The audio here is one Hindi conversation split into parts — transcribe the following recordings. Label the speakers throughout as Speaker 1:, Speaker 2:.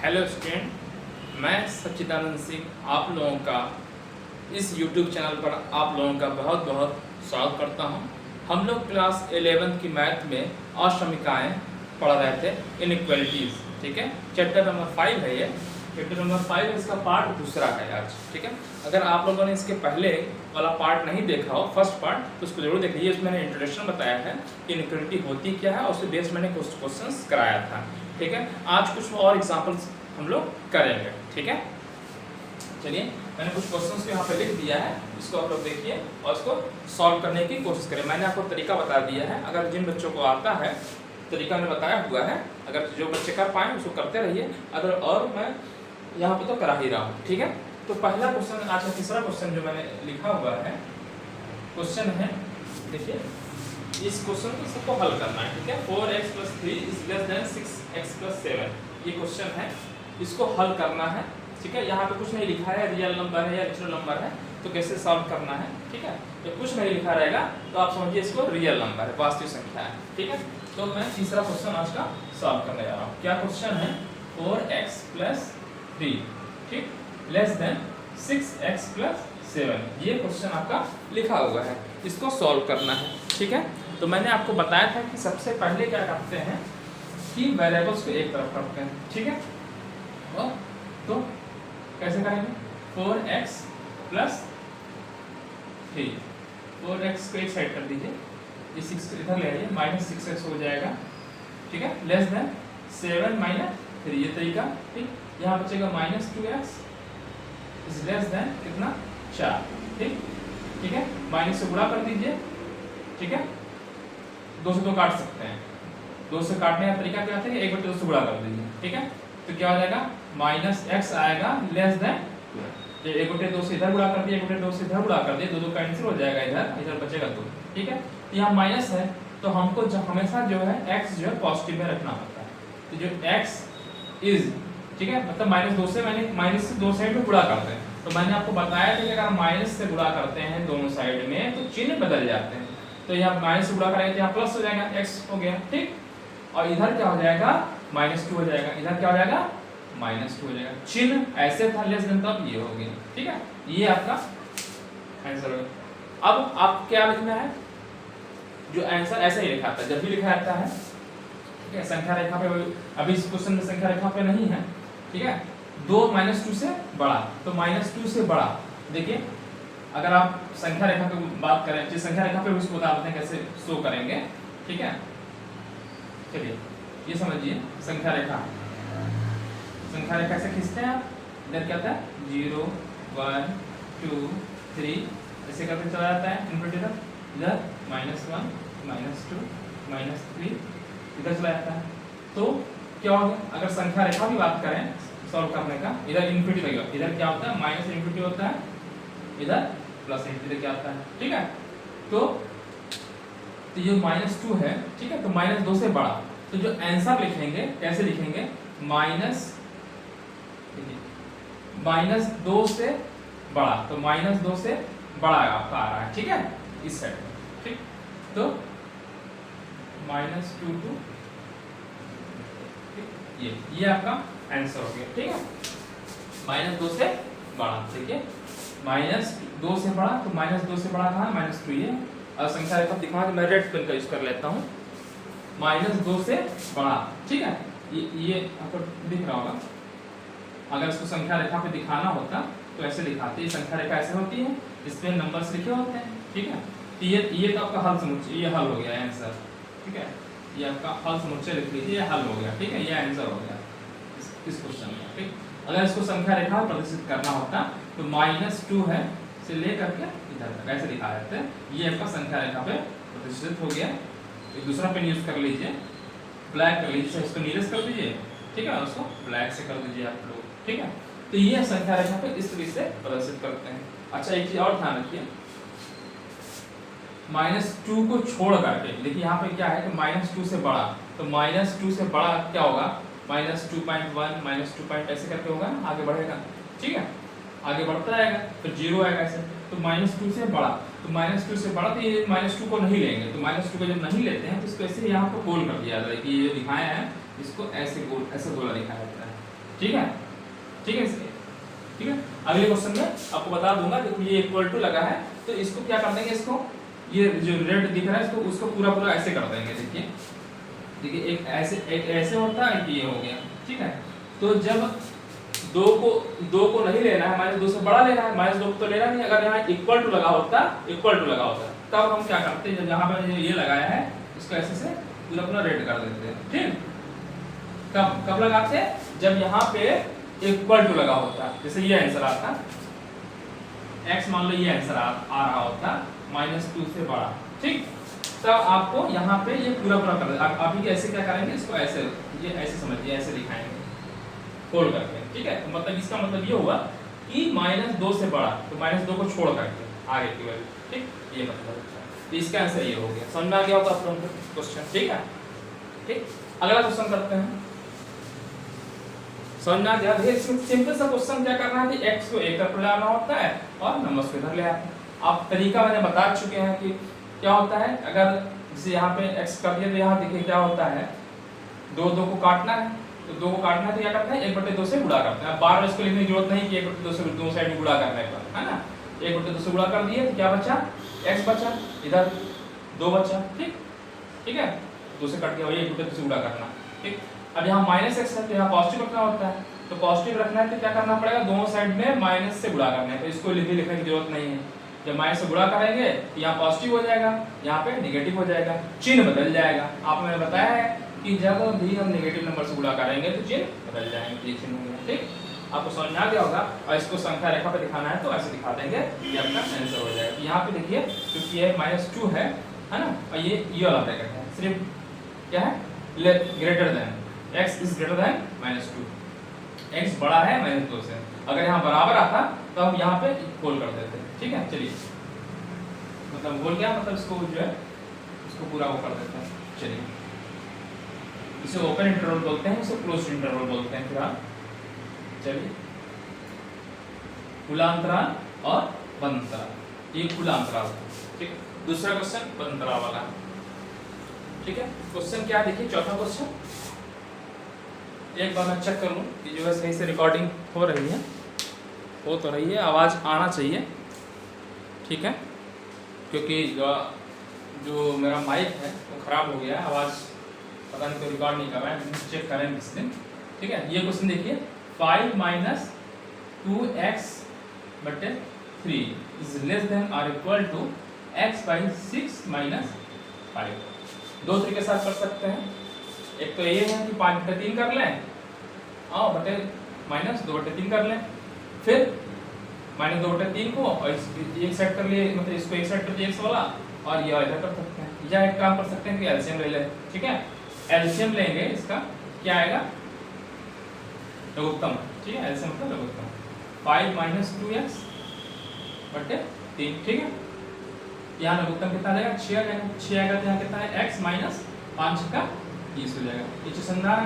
Speaker 1: हेलो स्टूडेंट, मैं सच्चिदानंद सिंह आप लोगों का इस YouTube चैनल पर आप लोगों का बहुत बहुत स्वागत करता हूं। हम लोग क्लास 11 की मैथ में असमीकाएँ पढ़ रहे थे, इनइक्वालिटीज़। ठीक है, चैप्टर नंबर 5 है ये। चैप्टर नंबर 5 इसका पार्ट दूसरा है आज। ठीक है, अगर आप लोगों ने इसके पहले वाला पार्ट नहीं देखा हो, फर्स्ट पार्ट, तो उसको जरूर देख लीजिए। उसमें मैंने इंट्रोडक्शन बताया है कि इनइक्वालिटी होती क्या है और उससे बेस्ड मैंने कुछ क्वेश्चंस कराया था। ठीक है, आज कुछ और एग्जांपल्स हम लोग करेंगे। ठीक है, चलिए मैंने कुछ क्वेश्चंस को यहाँ पे लिख दिया है, इसको आप लोग देखिए और इसको सॉल्व करने की कोशिश करें। मैंने आपको तरीका बता दिया है, अगर जिन बच्चों को आता है तरीका मैंने बताया हुआ है, अगर जो बच्चे कर पाए उसको करते रहिए, अगर और मैं यहाँ पे तो करा ही रहा हूँ। ठीक है, तो पहला क्वेश्चन, आज का तीसरा क्वेश्चन जो मैंने लिखा हुआ है, क्वेश्चन है, देखिए इस क्वेश्चन को सबको हल करना है। ठीक है, 4x + 3 > 6x + 7 ये क्वेश्चन है, इसको हल करना है। ठीक है, यहाँ पे कुछ नहीं लिखा है, रियल नंबर है या नेचुरल नंबर है, तो कैसे सॉल्व करना है। ठीक है, तो कुछ नहीं लिखा रहेगा तो आप समझिए इसको रियल नंबर है, वास्तविक संख्या है। ठीक है, तो मैं तीसरा क्वेश्चन आज का सॉल्व करने जा रहा हूँ। क्या क्वेश्चन है? 4x + 3 ठीक < 6x + 7 ये क्वेश्चन आपका लिखा हुआ है, इसको सॉल्व करना है। ठीक है, तो मैंने आपको बताया था कि सबसे पहले क्या करते हैं कि वेरिएबल्स को एक तरफ रखते हैं। ठीक है, और तो कैसे करेंगे? 4x + 3, 4x को एक साइड कर दीजिए, ये 6 इधर ले आइए, -6x हो जाएगा। ठीक है, < 7 - 3 ये तरीका। ठीक, यहाँ बचेगा -2x कितना 4। ठीक, ठीक है, माइनस से गुणा कर दीजिए। ठीक है, 2 से 2 काट सकते हैं, 2 से काटने का तरीका क्या है? 1/2 से गुणा कर दीजिए। ठीक है, तो क्या हो जाएगा? -x आएगा <2। 1/2 से इधर गुणा कर दिए, 1/2 से इधर गुणा कर दिए, 2 कैंसिल हो जाएगा, इधर इधर बचेगा 2। ठीक है, तो यहाँ माइनस है तो हमको हमेशा जो है x जो है पॉजिटिव में रखना होता है। तो जो x इज, ठीक है, मतलब -2 से मैंने माइनस से 2 साइड में गुणा करते हैं, तो मैंने आपको बताया था कि अगर माइनस से गुणा करते हैं दोनों साइड में तो चिन्ह बदल जाते हैं। तो यहाँ माइनस से गुणा करेंगे तो यहाँ प्लस हो जाएगा, x हो गया। ठीक, और इधर क्या हो जाएगा? -2 हो जाएगा, इधर क्या हो जाएगा? -2 हो जाएगा। चिन्ह ऐसे था लेस देन, तब ये हो गया। ठीक है, ये आपका आंसर होगा। अब आप क्या लिखना है? जो आंसर ऐसा ही लिखा आता है, जब भी लिखा जाता है। ठीक है, संख्या रेखा पे, अभी इस क्वेश्चन में संख्या रेखा पे नहीं है। ठीक है, 2 -2 से बड़ा, तो -2 से बड़ा। देखिए अगर आप संख्या रेखा की बात करें, जिस संख्या रेखा पे उसको बताते हैं कैसे शो करेंगे। ठीक है, चलिए ये समझिए, संख्या रेखा से खींचते हैं आप। इधर क्या होता है? 0 1 2 3 ऐसे करके चला जाता है इनवर्टेड। इधर -1 -2 -3 इधर चला जाता है। तो क्या होगा? अगर संख्या रेखा की बात करें सॉल्व करने का, इधर इन्फिनिटी लगेगा, इधर क्या होता है? माइनस इन्फिनिटी होता है, इधर प्लस इन्फिनिटी क्या आता है। ठीक है, तो ये -2 है। ठीक है, तो -2 से बड़ा, तो जो आंसर लिखेंगे कैसे लिखेंगे? -2 से बड़ा, तो -2 से बड़ा आपका आ रहा है। ठीक है, इस साइड में। ठीक, तो -2 to ये आपका आंसर हो गया। ठीक है, -2 से बड़ा। ठीक है, -2 से बड़ा, तो -2 से बड़ा कहाँ? -2 ये। और संख्या रेखा दिखा तो मैं रेड पेन का यूज कर लेता हूँ। -2 से बड़ा। ठीक है, ये आपको दिख रहा होगा। अगर इसको संख्या रेखा पे दिखाना होता तो ऐसे दिखाते हैं। संख्या रेखा ऐसे होती है, इसमें नंबर्स लिखे होते हैं। ठीक है, तो ये तो आपका हल समुच्चय, ये हल हो गया आंसर। ठीक है, ये आपका हल समुच्चय लिख लीजिए, ये हल हो गया। ठीक है, ये आंसर हो गया इस क्वेश्चन का। ठीक, अगर इसको संख्या रेखा प्रदर्शित करना होता तो -2 है से लेकर के इधर तक ऐसे दिखा जाते हैं। ये आपका संख्या रेखा पे प्रदर्शित हो गया। एक दूसरा पेन यूज कर लीजिए, ब्लैक कर लीजिए, इसको नीरस कर दीजिए। ठीक है, उसको ब्लैक से कर दीजिए आप लोग। ठीक है, तो ये संख्या रेखा पे इस तरीके से प्रदर्शित करते हैं। अच्छा, एक चीज और ध्यान रखिए, -2 को छोड़ करके देखिए यहाँ पे क्या है कि -2 से बड़ा, तो -2 से बड़ा क्या होगा? -2.1 -2. ऐसे करके होगा, आगे बढ़ेगा। ठीक है, आगे बढ़ता रहेगा तो 0 आएगा ऐसे। तो -2 से बड़ा, तो -2 से बड़ा, तो ये -2 को नहीं लेंगे। तो -2 को जब नहीं लेते हैं तो इसको ऐसे यहाँ पर गोल कर दिया जाता है कि ये दिखाया है, इसको ऐसे गोल, ऐसे गोला दिखाया जाता है। ठीक है, ठीक है इसलिए, ठीक है। अगले क्वेश्चन में आपको बता दूंगा, देखो ये इक्वल टू लगा है तो इसको क्या कर देंगे, इसको ये जो रेड दिख रहा है इसको उसको पूरा पूरा ऐसे कर देंगे। देखिए देखिए एक ऐसे होता है, ये हो गया, ठीक है। तो जब दो को नहीं लेना है, -2 से बड़ा लेना है, -2 को तो लेना नहीं। अगर यहाँ इक्वल टू लगा होता तब हम क्या करते हैं, जब यहाँ पे ये लगाया है इसको ऐसे से पूरा पूरा रेड कर देते हैं, ठीक। कब लगाते हैं, जब यहाँ पे इक्वल टू लगा होता, जैसे ये आंसर आता x, मान लो ये आंसर आ रहा होता -2 से बड़ा, ठीक। तब आपको यहाँ पे ये पूरा पूरा कर देना। आप ही ऐसे क्या करेंगे, इसको ऐसे, ये ऐसे समझिए, ऐसे दिखाएंगे फोल्ड करके, ठीक है। तो मतलब इसका मतलब ये हुआ कि -2 से बड़ा, तो -2 को छोड़ करके आगे की वैल्यू, ठीक, ये मतलब। तो इसका आंसर ये हो गया, समझ में आ गया होगा आप लोगों को क्वेश्चन, ठीक है, ठीक। अगला क्वेश्चन करते हैं, समझ में आ गया। सिंपल सा क्वेश्चन क्या करना है, x को एक तरफ ले आना होता है और नंबर्स को इधर ले आते हैं। आप तरीका मैंने बता चुके हैं कि क्या होता है। अगर जैसे यहाँ पे x कर दिया तो यहाँ देखिए क्या होता है, 2 को काटना है, तो 2 को काटना है तो क्या करते हैं, 1/2 से गुणा करते हैं। बार बार इसको लिखने की जरूरत नहीं कि 1/2 से दोनों साइड में गुणा करने का, है ना। 1/2 से गुणा कर दिए तो क्या बचा, x बचा, इधर 2 बचा, ठीक, ठीक है। 2 से कट गया, वही 1/2 से गुणा करना, ठीक। अब यहाँ -x है तो यहाँ पॉजिटिव रखना होता है, तो पॉजिटिव रखना है तो क्या करना पड़ेगा, दोनों साइड में माइनस से गुणा करना है। तो इसको लिखने की जरूरत नहीं है, जब माइनस से गुणा करेंगे तो यहाँ पॉजिटिव हो जाएगा, यहाँ पे नेगेटिव हो जाएगा, चिन्ह बदल जाएगा। आपने मैंने बताया है कि जब भी हम नेगेटिव नंबर से गुणा करेंगे तो चिन्ह बदल जाएंगे, ये चिन्ह होंगे, ठीक। आपको समझ में आ गया होगा। और इसको संख्या रेखा पे दिखाना है तो ऐसे दिखा देंगे, ये आपका आंसर हो जाएगा। यहाँ पे देखिए क्योंकि ये -2 है ना, और ये वाला ब्रैकेट है, सिर्फ क्या है, greater than x is greater then -2, x बड़ा है -2 से। अगर यहाँ बराबर आता तो हम यहाँ पे इक्वल कर देते, ठीक है। चलिए, मतलब बोल क्या मतलब, इसको जो है इसको पूरा वो कर देते हैं। चलिए, इसे ओपन इंटरवल बोलते हैं, इसे क्लोज्ड इंटरवल बोलते हैं। फिर आप चलिए, खुला अंतराल और बंद अंतराल, ये खुला अंतराल, ठीक। दूसरा क्वेश्चन बंद अंतराल वाला, ठीक है। क्वेश्चन क्या देखिए, चौथा क्वेश्चन, एक बार मैं चेक कर लूँ कि जो है सही से रिकॉर्डिंग हो रही है, हो तो रही है, आवाज़ आना चाहिए, ठीक है। क्योंकि जो मेरा माइक है वो ख़राब हो गया है, आवाज़ पता नहीं तो रिकॉर्ड नहीं कर रहा है, चेक करें किस दिन, ठीक है। ये क्वेश्चन देखिए, 5 - 2x/3 इज लेस देन और इक्वल टू x/6 - 5। दो तरीके से कर सकते हैं। एक तो ये है कि 5/3 कर लें, बटे -2/3 कर लें, फिर -2/3 को और एक सेट कर लिए, मतलब इसको एक सेट कर दिए x वाला, और ये इधर कर सकते हैं। या एक काम कर सकते हैं कि एलसीएम ले लें, ठीक है। एलसीएम लेंगे, इसका क्या आएगा, लघुत्तम, ठीक है। एलसीएम मतलब लघुत्तम, 5 - 2x/3, ठीक है। यहाँ लघुत्तम कितना आ जाएगा, 6 आ जाएगा। 6 आएगा तो यहाँ कितना है, x - 5 का 20 हो जाएगा। ये चीज समझना है।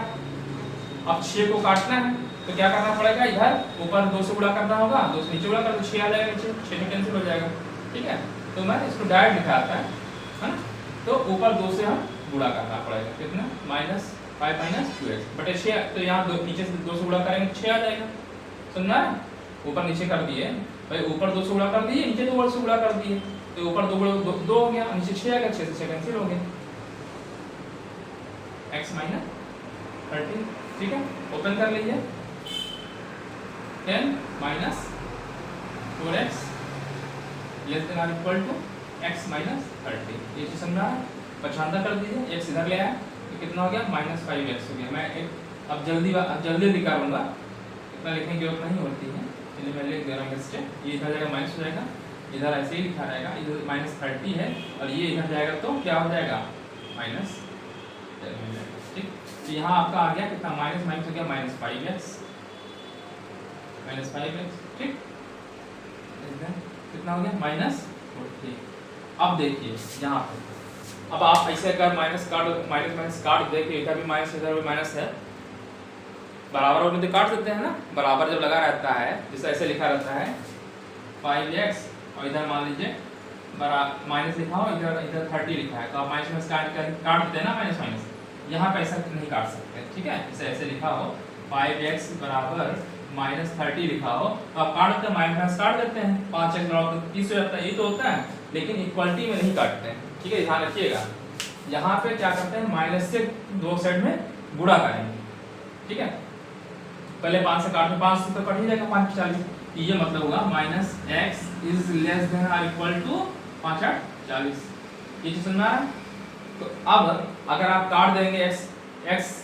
Speaker 1: अब 6 को काटना है तो क्या करना पड़ेगा, इधर ऊपर 2 से गुणा करना होगा, 2 से नीचे गुणा कर, तो 6 आ जाएगा नीचे, 6 में कैंसिल हो जाएगा, ठीक है। तो मैं इसको डायरेक्ट दिखाता है ना। तो ऊपर 2 से हम गुणा करना पड़ेगा, कितना, -5 - 2x बटे 6। तो यहाँ नीचे से 2 से गुणा करेंगे 6 आ जाएगा, समझना है। ऊपर नीचे कर दिए भाई, ऊपर 2 से गुणा कर दिए, नीचे 2 से गुणा कर दिए, तो ऊपर 2 हो गया, नीचे 6 आ गया, 6 से 6 कैंसिल हो गया, x - 30, ठीक है। ओपन कर लीजिए, 10 - 4x लेस देन और इक्वल टू x - 30। ये चीज समझना है। 95 कर दीजिए, x इधर ले आया तो कितना हो गया, -5x हो गया। मैं एक अब जल्दी निकालूंगा, इतना लिखने की जरूरत नहीं होती है, चलिए मैं लिख दे रहा हूँ स्टेप। ये इधर जाएगा माइनस हो जाएगा, इधर ऐसे ही लिखा रहेगा, इधर -30 है और ये इधर जाएगा तो क्या हो जाएगा, -10 हो जाएगा, ठीक। तो यहाँ आपका आ गया कितना, माइनस हो गया -5x, ठीक। कितना हो गया, -40। अब देखिए यहाँ पे, अब आप ऐसे अगर माइनस काट देखिए, इधर भी माइनस इधर भी माइनस है, बराबर और में काट देते हैं ना, बराबर जब लगा रहता है, जैसे ऐसे लिखा रहता है 5x और इधर मान लीजिए माइनस लिखा हो, इधर 30 लिखा है, तो आप माइनस काट देते हैं ना, माइनस। यहाँ पे ऐसा नहीं काट सकते, ठीक है। जैसे ऐसे लिखा हो 5x बराबर -30 लिखा हो तो आप काट देते माइनस काट देते हैं, 5x बराबर 30 हो जाता है, ये तो होता है, लेकिन इक्वलिटी में नहीं काटते हैं। ठीक है, ध्यान रखिएगा। यहाँ पे क्या करते हैं, माइनस से दो साइड में गुणा करेंगे। ठीक है, पहले 5 से काटते, 5 से तो कट ही जाएगा 5 40, ये मतलब होगा -x इज लेस देन और इक्वल टू 5 8 40। ये चीज समझ में आ रहा है? तो अब अगर आप काट देंगे x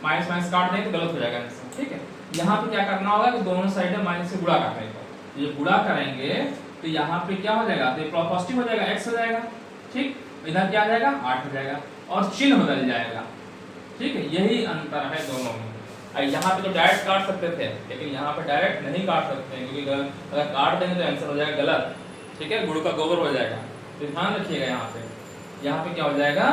Speaker 1: माइनस माइनस काट देंगे तो गलत हो जाएगा आंसर। ठीक है, यहाँ पे क्या करना होगा कि दोनों साइड में माइनस से गुणा करने का, ये गुणा करेंगे तो यहाँ पे क्या हो जाएगा, तो ये पॉजिटिव हो जाएगा, x हो जाएगा। ठीक, इधर क्या आ जाएगा, 8 हो जाएगा और चिन्ह बदल जाएगा। ठीक है, यही अंतर है दोनों में। यहाँ पे तो डायरेक्ट काट सकते थे, लेकिन यहाँ पे डायरेक्ट नहीं काट सकते हैं, क्योंकि अगर काट देंगे तो आंसर हो जाएगा गलत। ठीक है, गुड़ का गोबर हो जाएगा। तो ध्यान रखिएगा, यहाँ पे क्या हो जाएगा,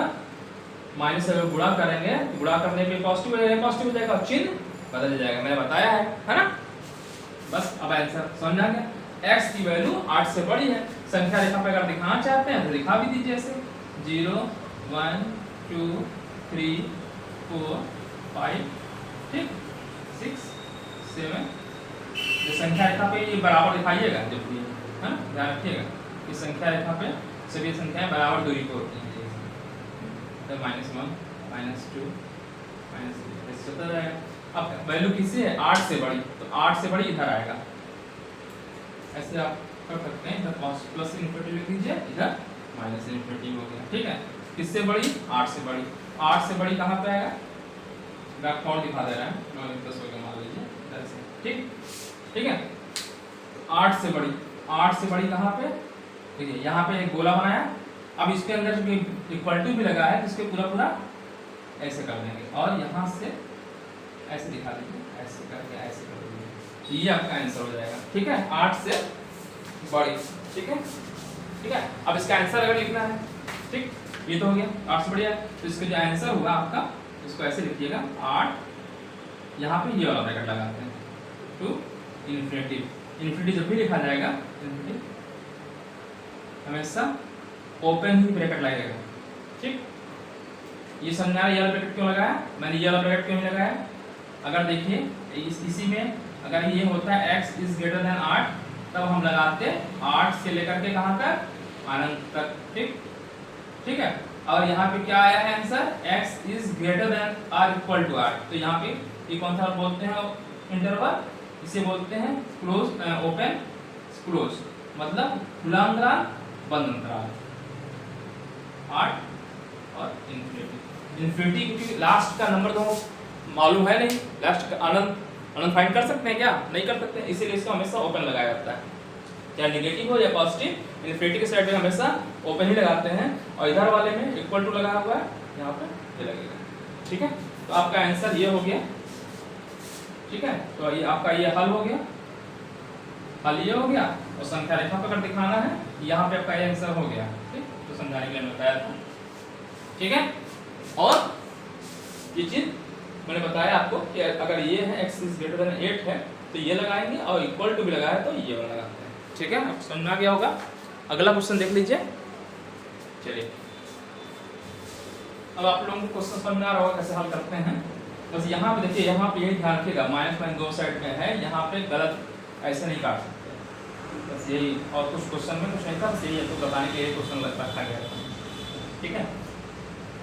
Speaker 1: माइनस से गुणा करेंगे, गुणा करने पे पॉजिटिव हो जाएगा और चिन्ह बदल जाएगा, मैंने बताया है ना। बस अब आंसर समझ आ गया। x की वैल्यू 8 से बड़ी है। संख्या रेखा पे अगर दिखाना चाहते हैं तो दिखा भी दीजिए, ऐसे 0 1 2 3 4 5 ठीक 6 7। ये संख्या रेखा पे ये बराबर दिखाइएगा जब भी, है ना, ध्यान रखिएगा कि संख्या रेखा पे सभी संख्याएं बराबर दूरी पर होती हैं। तो -1 -2 -3 ऐसे चलता जाएगा। अब वैल्यू किससे है, 8 से बड़ी, तो 8 से बड़ी इधर आएगा, ऐसे आप कर सकते हैं। इधर प्लस इन्फिनिटी लिख दीजिए, इधर माइनस इन्फिनिटी हो गया। ठीक है, किससे बड़ी, 8 से बड़ी। 8 से बड़ी कहाँ पे आएगा, ग्राफ और दिखा दे रहा है, 9 प्लस हो गया मान लीजिए ऐसे। ठीक है, 8 से बड़ी, 8 से बड़ी कहाँ पे, देखिए यहाँ पे एक गोला बनाया, अब इसके अंदर जो इक्वल टू भी लगा है, इसके पूरा ऐसे कर देंगे और यहाँ से ऐसे दिखा दीजिए, ऐसे करके ऐसे कर दीजिए, ये आपका आंसर हो जाएगा। ठीक है, 8 से बड़ी। ठीक है, अब इसका आंसर अगर लिखना है, ठीक, ये तो हो गया 8 से बड़ी है, तो इसका जो आंसर होगा आपका, इसको ऐसे लिखिएगा 8, यहाँ पे ये वाला ब्रैकेट लगाते हैं, टू इन्फिनिटी। इन्फिनिटी जब भी लिखा जाएगा, इन्फिनिटी हमेशा ओपन ही ब्रैकेट लगेगा। ठीक, ये समझा ये वाला ब्रैकेट क्यों लगाया, मैंने ये वाला ब्रैकेट क्यों नहीं लगाया, अगर देखिए इसी में अगर ये होता है x इज ग्रेटर देन 8, तब हम लगाते 8 से लेकर के कहाँ तक, अनंत तक। ठीक है, और यहाँ पे क्या आया है answer, x is greater then और इक्वल टू 8, तो यहाँ पे ये कौन सा बोलते हैं इंटरवल, इसे बोलते हैं क्लोज, ओपन क्लोज, मतलब खुला अंतराल बंद अंतराल। 8 और इन्फिनिटी क्योंकि लास्ट का नंबर तो मालूम है नहीं, लास्ट का अनंत फाइंड कर सकते हैं क्या, नहीं कर सकते, इसीलिए इसको हमेशा ओपन लगाया जाता है, चाहे नेगेटिव हो या पॉजिटिव। इन्फिनिटी के साइड में हमेशा ओपन ही लगाते हैं, और इधर वाले में इक्वल टू लगा हुआ है, यहाँ पे ये लगेगा। ठीक है, तो आपका आंसर ये हो गया। ठीक है, तो ये आपका ये हल हो गया, हल ये हो गया, और संख्या रेखा पर अगर दिखाना है, यहाँ पे आपका ये आंसर हो गया। ठीक, तो समझाने के लिए मैं बताया था। ठीक है, और ये चीज मैंने बताया आपको कि अगर ये है x इज ग्रेटर देन 8 है तो ये लगाएंगे, और इक्वल टू भी लगाया तो ये वाला लगाते हैं। ठीक है, आप समझ में आ गया होगा। अगला क्वेश्चन देख लीजिए। चलिए, अब आप लोगों को क्वेश्चन समझ में आ रहा होगा कैसे हल करते हैं। बस यहाँ पे देखिए, यहाँ पे यही ध्यान रखिएगा, माइनस दो साइड में है, यहाँ पे गलत ऐसे नहीं काट सकते, बस यही। और कुछ क्वेश्चन में कुछ नहीं था, बस यही आपको बताने के लिए क्वेश्चन रखा गया था। ठीक है,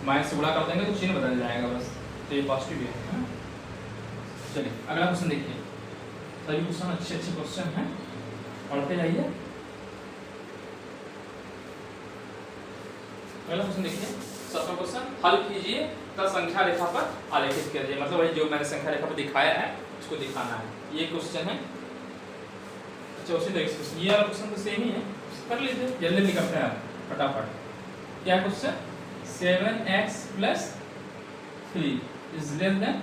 Speaker 1: माइनस से गुणा कर देंगे तो चिन्ह बदल जाएगा, बस तो ये पॉजिटिव है। चलिए अगला क्वेश्चन देखिए, सभी क्वेश्चन अच्छे क्वेश्चन हैं, पढ़ते जाइए। अगला क्वेश्चन देखिए, 7वां क्वेश्चन, हल कीजिए तथा संख्या रेखा पर आलेखित कीजिए, मतलब वही जो मैंने संख्या रेखा पर दिखाया है उसको दिखाना है। ये क्वेश्चन है। अच्छा, उसी तरीके से ये वाला क्वेश्चन तो सेम ही है, कर लीजिए, जल्दी करते हैं फटाफट। क्या question, 7x + 3 is less than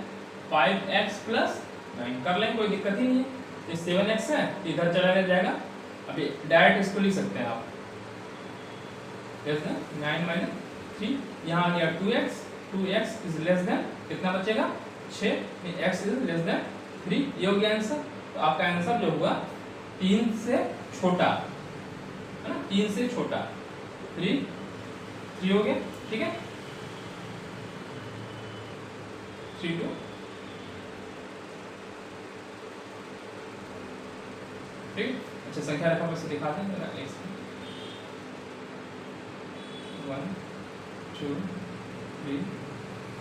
Speaker 1: 5x + 9, कर लेंगे, कोई दिक्कत ही नहीं है। ये 7x है, इधर चला जाएगा, अभी डायरेक्ट इसको लिख सकते हैं आप, लेस देन 9 - 3, यहाँ आ गया 2x इज लेस देन, कितना बचेगा 6, x इज लेस देन 3, ये हो गया आंसर। तो आपका आंसर जो होगा 3 से छोटा, है ना, 3 से छोटा, 3 हो गया। ठीक है, 3 2 ठीक। अच्छा संख्या रेखा पर से दिखाते हैं जरा। 1 2 3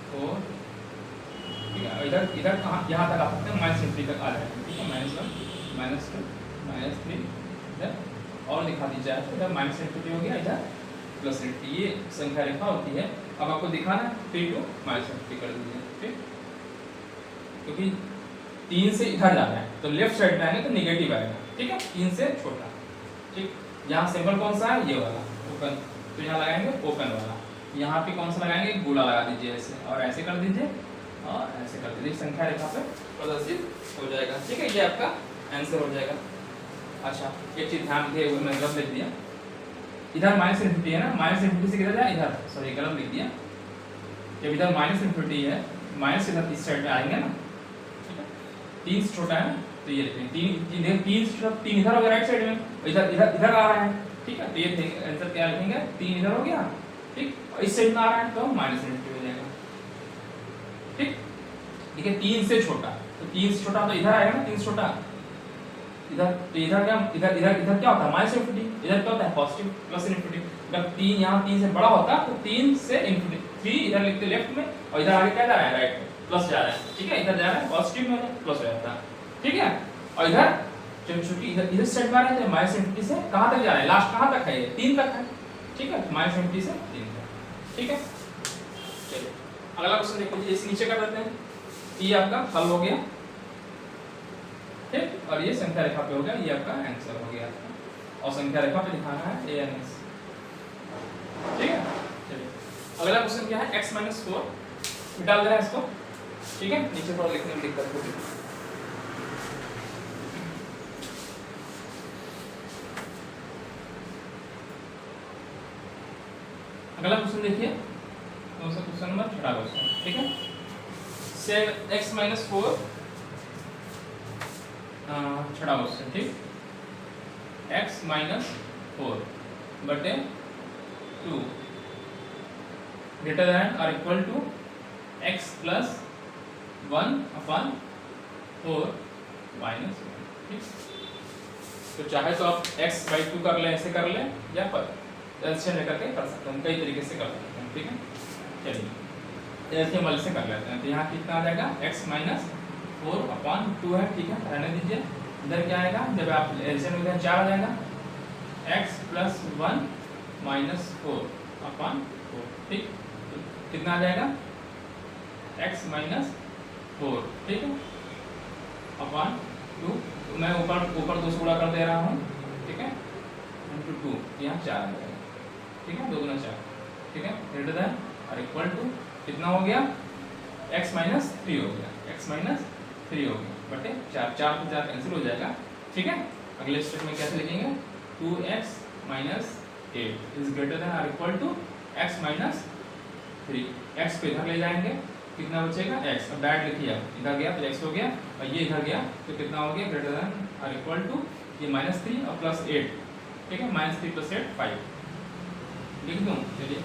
Speaker 1: 4, ठीक है। इधर इधर कहाँ यहाँ तक आ सकते हैं, -3 तक आ जाएगा, ठीक है। -1 -2 -3 इधर और दिखा दी जाए तो इधर -∞ हो गया, इधर +∞। ये संख्या रेखा होती है। अब आपको दिखाना है 3 to -∞ कर दीजिए, ठीक। क्योंकि 3 से इधर जाना है तो लेफ्ट साइड में आएंगे तो नेगेटिव आएगा, ठीक है। 3 से छोटा, ठीक। यहाँ सिंबल कौन सा है, ये वाला ओपन, तो यहाँ लगाएंगे ओपन वाला। यहाँ पे कौन सा लगाएंगे, गोला लगा दीजिए ऐसे, और ऐसे कर दीजिए और ऐसे कर दीजिए, संख्या रेखा पे प्रदर्शित हो जाएगा, ठीक है। ये आपका आंसर हो जाएगा। अच्छा एक चीज ध्यान दीजिए, वो मैंने गलत लिख दिया, इधर -∞ है ना, -∞ से किधर जाए, इधर, सॉरी गलत लिख दिया। जब इधर -∞ है, माइनस इधर इस साइड में आएंगे ना, ठीक है। 3 से छोटा है ना, तो ये लिखेंगे 3 से छोटा, 3 इधर हो गया राइट साइड में, इधर इधर इधर आ रहा है, ठीक है। तो ये आंसर क्या लिखेंगे, 3 इधर हो गया, ठीक। और इस साइड में आ रहा है तो -∞ हो जाएगा, ठीक। देखिए 3 से छोटा, तो 3 से छोटा तो इधर आएगा ना, 3 से छोटा इधर, तो इधर क्या, इधर इधर इधर क्या होता है -∞, इधर क्या होता है पॉजिटिव +∞। जब 3 यहाँ 3 से बड़ा होता है तो 3 से ∞, 3 इधर लिखते लेफ्ट में, और इधर आगे क्या जा रहा है, राइट में प्लस जा रहा है, ठीक है। इधर जा रहा है पॉजिटिव में प्लस हो जाता है, ठीक है। और इधर जब चूंकि इधर इधर साइड में आ रहा है तो -∞ से कहाँ तक जा रहा है, लास्ट कहाँ तक है, ये 3 तक है, ठीक है। -∞ से 3 तक, ठीक है। चलिए अगला क्वेश्चन देखिए, इस नीचे कर देते हैं। ये आपका हल हो गया, ठीक। और ये संख्या रेखा पे हो गया, ये आपका आंसर हो गया, और संख्या रेखा पे दिखाना है ANS, ठीक है। चलिए अगला क्वेश्चन क्या है, x - 4 डाल दे रहा है इसको, ठीक है। नीचे थोड़ा लिखने में दिक्कत होगी। अगला क्वेश्चन देखिए, क्वेश्चन नंबर 6 क्वेश्चन, ठीक है। से x - 4 6 क्वेश्चन, ठीक। x - 4 बटे 2 ग्रेटर दैन और इक्वल टू x + 1/4 - 1, ठीक। तो चाहे तो आप x/2 कर लें, ऐसे कर लें, या पर एलसीएम लेकर के कर सकते हैं, कई तरीके से कर सकते हैं, ठीक है। चलिए एलसीएम वाले से कर लेते हैं। तो यहाँ कितना आ जाएगा, x - 4/2 है, ठीक है, रहने दीजिए। इधर क्या आएगा, जब आप एलसीएम लेते हैं 4 आ जाएगा, x + 1 - 4/4, ठीक। तो कितना आ जाएगा, x - 4, ठीक है, अपॉन 2। तो मैं ऊपर 2 से गुणा कर दे रहा हूँ, ठीक है, × 2, यहाँ 4 आ जाएगा, ठीक है, 2 × 4, ठीक है। ग्रेटर दैन और इक्वल टू कितना हो गया, x - 3 हो गया, x - 3 हो गया बटे 4, 4 से 4 कैंसिल हो जाएगा, ठीक है। अगले स्टेप में कैसे लिखेंगे, 2x - 8 इज ग्रेटर दैन और इक्वल टू x - 3। x को इधर ले जाएंगे, कितना बचेगा x, अब बैड लिखिए, इधर गया तो x हो गया, और ये इधर गया तो कितना हो गया, ग्रेटर दैन और इक्वल टू ये -3 और +8, ठीक है। -3 + 8 5 लिख दूँ, चलिए।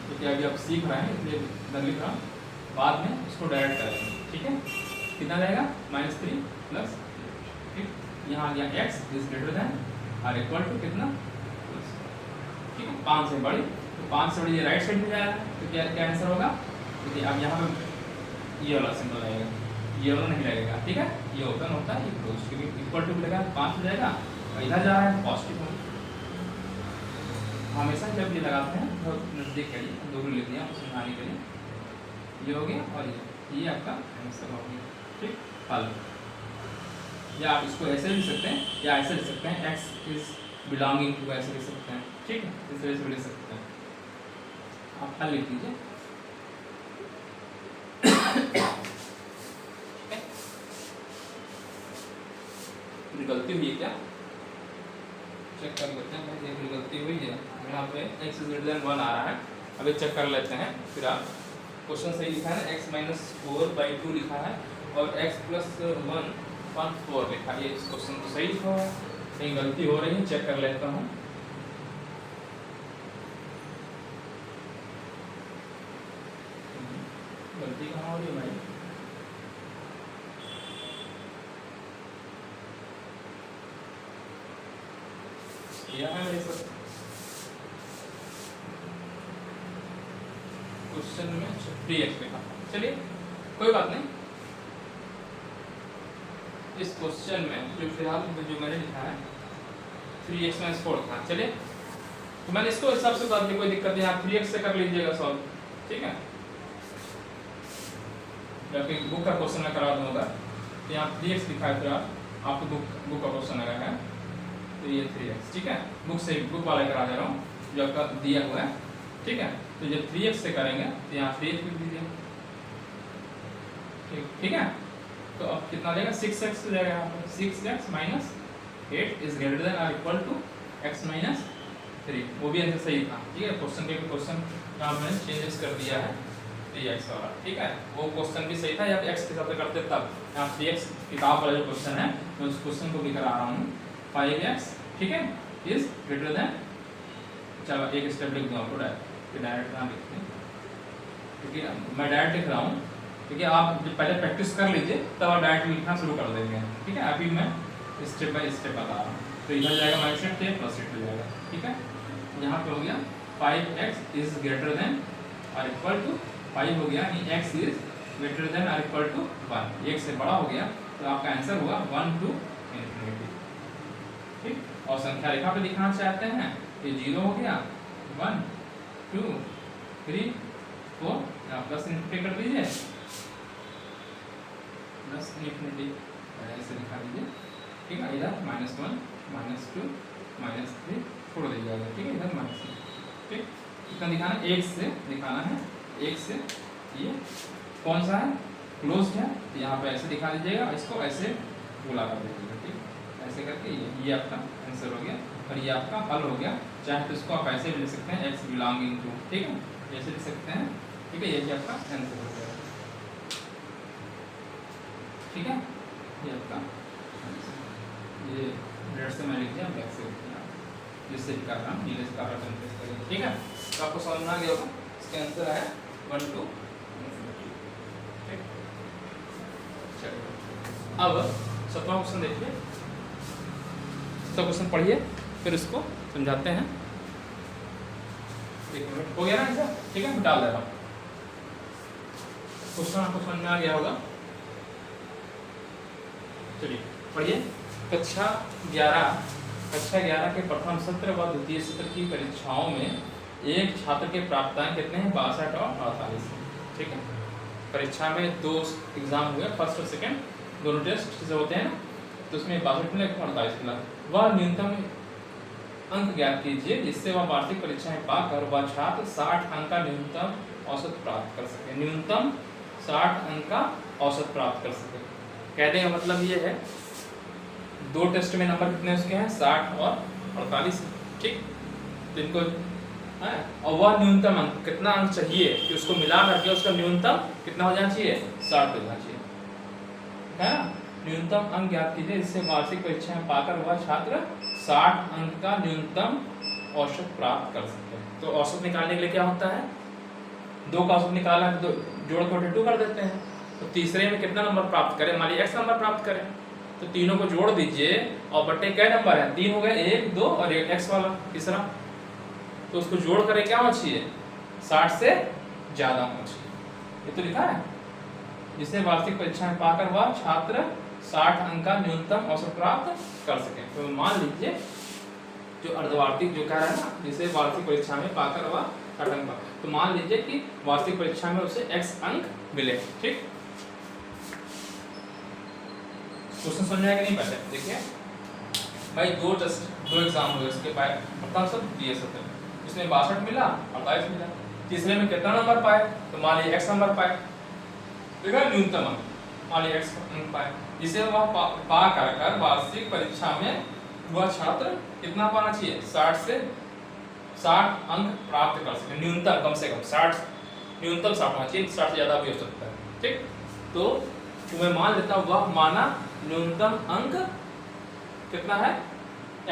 Speaker 1: तो क्या अभी आप सीख रहे हैं इसलिए इधर लिख रहा हूँ, बाद में इसको डायरेक्ट करेंगे, ठीक है। कितना जाएगा, -3 + 8, ठीक। यहाँ आ गया x इज ग्रेटर दैन और इक्वल टू कितना, ठीक है, 5 से बड़ी, तो 5 से बड़ी ये राइट साइड में जाएगा, तो क्या क्या आंसर होगा, देखिए अब यहाँ पे ये वाला सिंबल आएगा, ये वाला नहीं लगेगा, ठीक है। ये ओपन होता है, ये क्लोज, क्योंकि इक्वल टू लगा 5 हो जाएगा, और इधर जा रहा है पॉजिटिव होगा। हमेशा जब ये लगाते हैं तो नजदीक करिए, दोनों लिख दिया समझाने के लिए, ये हो गया और ये आपका आंसर हो गया, ठीक, हल। या आप इसको ऐसे लिख सकते हैं या ऐसे लिख सकते हैं, x इज बिलोंगिंग टू, ऐसे लिख सकते हैं, ठीक है, इस तरह से लिख सकते हैं। आप हल लिख लीजिए, गलती हुई है क्या, चेक कर लेते हैं। भाई एक गलती हुई है, यहाँ पे x > 1 आ रहा है, अभी चेक कर लेते हैं। फिर आप क्वेश्चन सही लिखा है, x - 4/2 लिखा है और x + 1/4 लिखा है, ये इस क्वेश्चन को सही लिखा है, कहीं गलती हो रही है, चेक कर लेता हूँ। गलती कहाँ हो रही है भाई, यह है मेरे साथ क्वेश्चन में 3x लिखा। चलिए कोई बात नहीं, इस क्वेश्चन में जो फिलहाल जो मैंने लिखा है 3x - 4 था। चलिए तो मैंने इसको हिसाब से कर दिया, कोई दिक्कत नहीं, आप 3x से कर लीजिएगा सॉल्व, ठीक है। जबकि बुक का क्वेश्चन मैं करा दूंगा, तो यहाँ 3x लिखा है, फिर आपको बुक का क्वेश्चन आ रहा है, तो ये 3x, ठीक है। बुक वाला करा दे रहा हूँ जो आपका दिया हुआ है, ठीक है। तो जब 3x से करेंगे तो यहाँ 3x लिख दीजिए, ठीक है। तो अब कितना देगा, 6x हो जाएगा यहाँ पर, 6x - 8 इज ग्रेटर देन और इक्वल टू x - 3। वो भी आंसर सही था, ठीक है। क्वेश्चन यहाँ मैंने चेंजेस कर दिया है 3x वाला, ठीक है। वो क्वेश्चन भी सही था, या x के साथ करते तब। यहाँ 3x किताब वाला जो क्वेश्चन है, मैं उस क्वेश्चन को भी करा रहा हूँ, 5x, ठीक है, इज ग्रेटर देन, चलो एक स्टेप लिख दूँ आपको, डायरेक्ट ना लिखते हैं, क्योंकि मैं डायरेक्ट लिख रहा हूँ, क्योंकि आप जब पहले प्रैक्टिस कर लीजिए तब आप डायरेक्ट लिखना शुरू कर देंगे, ठीक है। अभी मैं स्टेप बाय स्टेप बता रहा हूँ। तो इधर जाएगा -8 + 8 हो जाएगा, ठीक है। यहाँ पे हो गया 5x इज ग्रेटर देन और इक्वल टू 5 हो गया, यानी x इज ग्रेटर देन और इक्वल टू 1, 1 से बड़ा हो गया, तो आपका आंसर होगा 1 to ∞, ठीक। और संख्या रेखा पे दिखाना चाहते हैं, ये 0 हो गया, 1 2 3 4, आप प्लस ∞ कर दीजिए, प्लस ∞ ऐसे दिखा दीजिए, ठीक है। इधर -1 -2 -3 छोड़ दीजिएगा, ठीक है। इधर -1, ठीक। कितना दिखाना है, 1 से दिखाना है, 1 से, ये कौन सा है, क्लोज्ड है, यहाँ पे ऐसे दिखा दीजिएगा, इसको ऐसे गोला कर दीजिएगा, ठीक। ऐसे करके ये आपका आंसर हो गया, और ये आपका हल हो गया। चाहे तो इसको आप ऐसे भी लिख सकते हैं, x बिलोंगिंग टू, ठीक है, ऐसे लिख सकते हैं, ठीक है। ये आपका आंसर हो गया, ठीक है। ये आपका ये रेड से मैं लिख दिया, ब्लैक से लिख दिया, जिससे भी कर रहा हूँ, नीले से कर रहा हूँ, ठीक है। तो आपको समझ में आ गया होगा, इसका आंसर है 1 to ∞, ठीक। चलिए अब 7वां क्वेश्चन देखिए, 7वां क्वेश्चन पढ़िए, फिर इसको समझाते हैं। 1 मिनट हो गया ना आंसर, ठीक है, मैं डाल दे रहा हूँ। क्वेश्चन आपको समझ में आ गया होगा, चलिए पढ़िए। कक्षा 11 के प्रथम सत्र व द्वितीय सत्र की परीक्षाओं में एक छात्र के प्राप्तांक कितने हैं, 62 और 48, ठीक है। परीक्षा में 2 एग्जाम हुए, फर्स्ट और सेकंड, दोनों टेस्ट जो होते हैं ना, तो उसमें 62 मिला, 48 मिला। वह न्यूनतम अंक ज्ञात कीजिए जिससे वह वार्षिक परीक्षा में पाकर वह छात्र 60 अंक का न्यूनतम औसत प्राप्त कर सके। न्यूनतम 60 अंक का औसत प्राप्त कर सके, कहने का मतलब ये है, 2 टेस्ट में नंबर कितने उसके हैं, 60 और 48, ठीक। तो इनको और वह न्यूनतम अंक, कितना अंक चाहिए कि उसको मिला करके उसका न्यूनतम कितना हो जाना चाहिए, 60 हो जाना चाहिए, है ना। न्यूनतम अंक ज्ञात कीजिए जिससे वार्षिक परीक्षा में पाकर वह छात्र 60 अंक का न्यूनतम औसत प्राप्त कर सके। तो औसत निकालने के लिए क्या होता है, 2 का औसत निकाला है, तो जोड़ 42 कर देते हैं। तो तीसरे में कितना नंबर प्राप्त करें, मान लीजिए x नंबर प्राप्त करें, तो तीनों को जोड़ दीजिए, और बटे क्या नंबर है, 3 हो गए, 1 2 और एक x वाला तीसरा, तो उसको जोड़ करें क्या होना चाहिए, 60 से ज्यादा होना चाहिए। ये तो लिखा है, जिसे वार्षिक परीक्षा में पाकर वह छात्र 60 अंक का न्यूनतम औसत प्राप्त कर सके। तो मान लीजिए जो अर्धवार्षिक जो कह रहा है ना, जिसे वार्षिक परीक्षा में पाकर वह 60 अंक, तो मान लीजिए कि वार्षिक परीक्षा में उसे x अंक मिले, ठीक। क्वेश्चन समझ आएगा नहीं, पहले देखिए भाई, 2 एग्जाम हुए, उसके बाद प्रथम सत्र द्वितीय सत्र, इसमें 62 मिला, 48 मिला। तीसरे में कितना नंबर पाए, तो मान लीजिए x नंबर पाए, देखा न्यूनतम अंक, मान लीजिए x अंक पाए, जिसे वह पा कर वार्षिक परीक्षा में वह छात्र कितना पाना चाहिए, 60 अंक प्राप्त कर सके, न्यूनतम, कम से कम 60, न्यूनतम 60 होना चाहिए, 60 से ज्यादा भी हो सकता है, ठीक। तो मैं मान लेता हूँ, वह माना न्यूनतम अंक कितना है,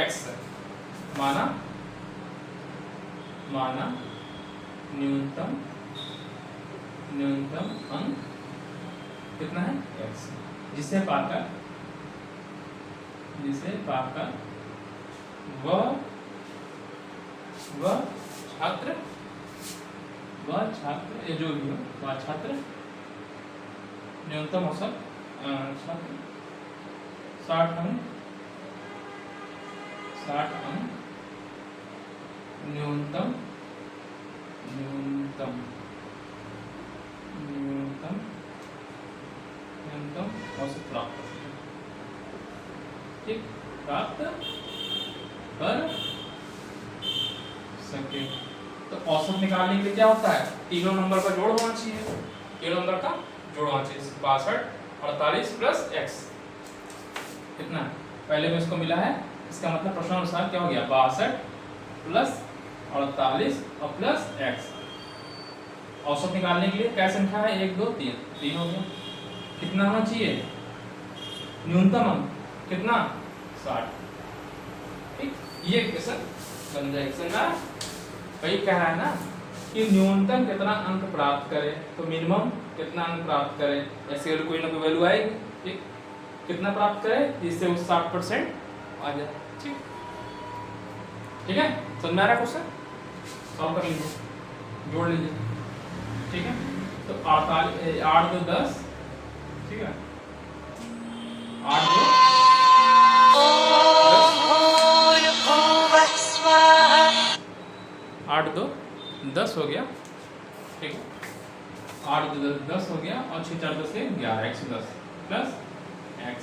Speaker 1: x है, माना न्यूनतम अंक कितना है, x, जिसे पाकर वह वह छात्र ये जो भी हो वह छात्र न्यूनतम औसत छात्र 60 अंक न्यूनतम औसत प्राप्त कर सके। ठीक, प्राप्त कर सके। तो औसत निकालने के लिए क्या होता है, तीनों नंबर का जोड़ होना चाहिए, तीनों नंबर का जोड़ होना चाहिए। 62 48 प्लस x कितना, पहले में इसको मिला है, इसका मतलब प्रश्नानुसार क्या हो गया, 62 प्लस 48 और प्लस x। औसत निकालने के लिए क्या संख्या है, 1 2 3, 3 हो गया। कितना होना चाहिए, न्यूनतम अंक कितना, 60। ठीक, ये क्वेश्चन बन जाएगा। वही कह रहा है ना कि न्यूनतम कितना अंक प्राप्त करे, तो मिनिमम कितना अंक प्राप्त करे, ऐसे कोई ना कोई वैल्यू आएगी। ठीक, कितना प्राप्त करे जिससे वो 60% आ जाए। ठीक, ठीक है, समझ में आ रहा है क्वेश्चन, सॉल्व कर लीजिए, जोड़ लीजिए। ठीक है, तो 48 8 2 10, ठीक है, 8 2 8 2 10 हो गया। ठीक है, 8 2 10 हो गया और 6 4 10 से 11, 110 प्लस x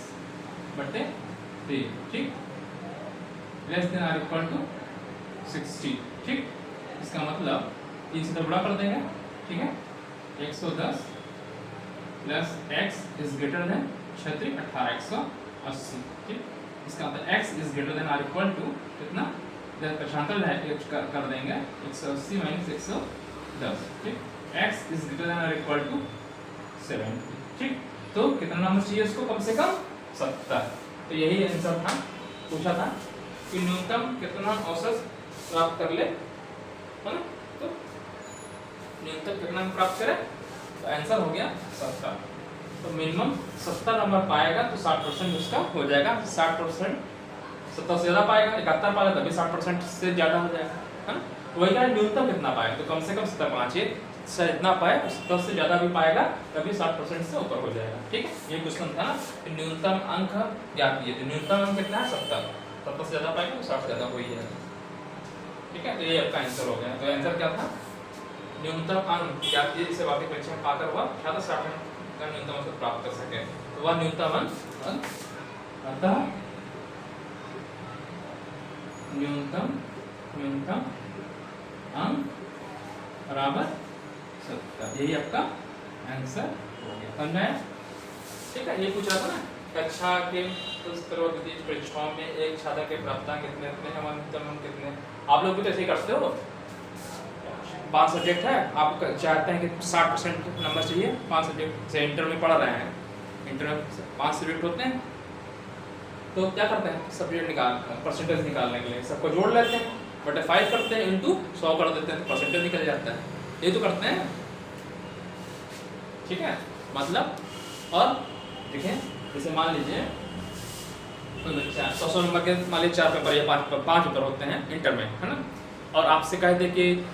Speaker 1: बटे 3। ठीक, less than or equal to 60। ठीक, इसका मतलब 3 से गुणा कर देंगे। ठीक है, 110 plus x is greater than 36 18 180। ठीक, इसका मतलब x is greater than or equal to कितना, पक्षांतर कर देंगे 180 माइनस 110। ठीक, x is greater than or equal to 70। ठीक, तो कितना नंबर चाहिए उसको, कम से कम 70। तो यही आंसर था, पूछा था कि न्यूनतम कितना औसत प्राप्त कर ले, है ना। तो न्यूनतम कितना प्राप्त करे, तो आंसर हो गया 70। तो मिनिमम 70 नंबर पाएगा तो 60% उसका हो जाएगा। 60% 70 से ज्यादा पाएगा, 71 पाएगा तभी 60% से ज्यादा हो जाएगा, है ना। वही क्या है, न्यूनतम कितना पाएगा, तो कम से कम 70 पाना चाहिए, जितना पाए 70 से ज्यादा भी पाएगा तभी 60% से ऊपर हो जाएगा। ठीक है, ये क्वेश्चन था ना कि न्यूनतम अंक ज्ञात कीजिए, तो न्यूनतम अंक कितना है, 70। 70 से ज्यादा पाएगा तो 60 से ज्यादा हो ही जाएगा। ठीक है, तो ये आपका आंसर हो गया। तो आंसर क्या था, न्यूनतम अंक ज्ञात कीजिए जिसे वार्षिक परीक्षा में पाकर हुआ 60 का न्यूनतम औसत प्राप्त कर सके। तो वह न्यूनतम अंक, अतः न्यूनतम अंक बराबर 70। यही आपका आंसर हो गया। समझ में? ठीक है, ये पूछ रहा था ना कक्षा के परीक्षाओं में एक छात्र के प्राप्तांक कितने कितने, आप लोग भी तो ऐसे ही करते हो। 5 सब्जेक्ट है, आप चाहते हैं कि 60% नंबर चाहिए 5 सब्जेक्ट से, इंटर में पढ़ रहे हैं, इंटर में 5 सब्जेक्ट होते हैं, तो क्या करते हैं, सब्जेक्ट परसेंटेज निकालने के लिए सबको जोड़ लेते हैं, बटे 5 करते हैं, इंटू 100 कर देते हैं, तो परसेंटेज निकल जाता है। ये तो करते हैं। ठीक है, मतलब और देखें, जैसे मान लीजिए कोई बच्चा 100 नंबर के मान लीजिए 4 पेपर या 5 पेपर होते हैं इंटर में, है ना, और आपसे कह दे कि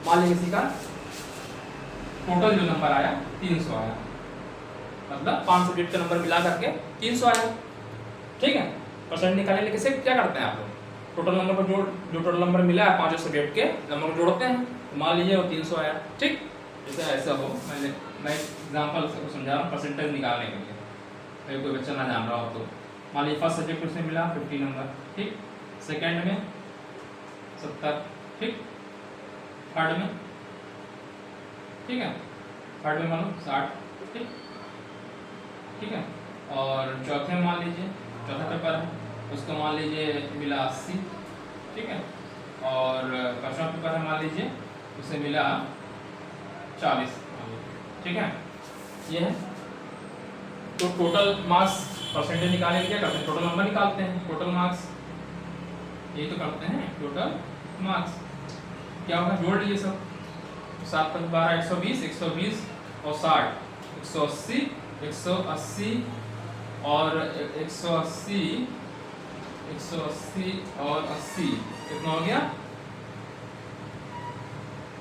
Speaker 1: मान लीजिए किसी का टोटल जो नंबर आया 300 आया, मतलब 5 सब्जेक्ट का नंबर मिला करके 300 आया। ठीक है, परसेंट निकालने के लिए कैसे क्या करते हैं आप लोग, टोटल नंबर को जोड़, जो टोटल नंबर मिला है 5 सब्जेक्ट के नंबर को जोड़ते हैं, तो मान लीजिए वो 300 आया। ठीक, जैसे ऐसा हो, मैं एग्जांपल से समझा रहा हूँ परसेंटेज निकालने के लिए, अगर कोई बच्चा ना जान रहा हो तो मान लीजिए फर्स्ट सब्जेक्ट उसने मिला 50 नंबर, ठीक, सेकेंड में 70, ठीक, थर्ड में, ठीक है, थर्ड में मान लो 60, ठीक, ठीक है, और चौथे में मान लीजिए चौथा पेपर है उसको मान लीजिए मिला 80, ठीक है, और पांचवा पेपर है मान लीजिए उसे मिला 40, ठीक है। ये है, तो टोटल मार्क्स परसेंटेज निकालने के लिए क्या करते हैं, टोटल नंबर निकालते हैं, टोटल मार्क्स, यही तो करते हैं, टोटल मार्क्स क्या होगा, जोड़ लीजिए सब, 7 5 12 120 120 और 60 180 180 और 180 180 और 80 कितना हो गया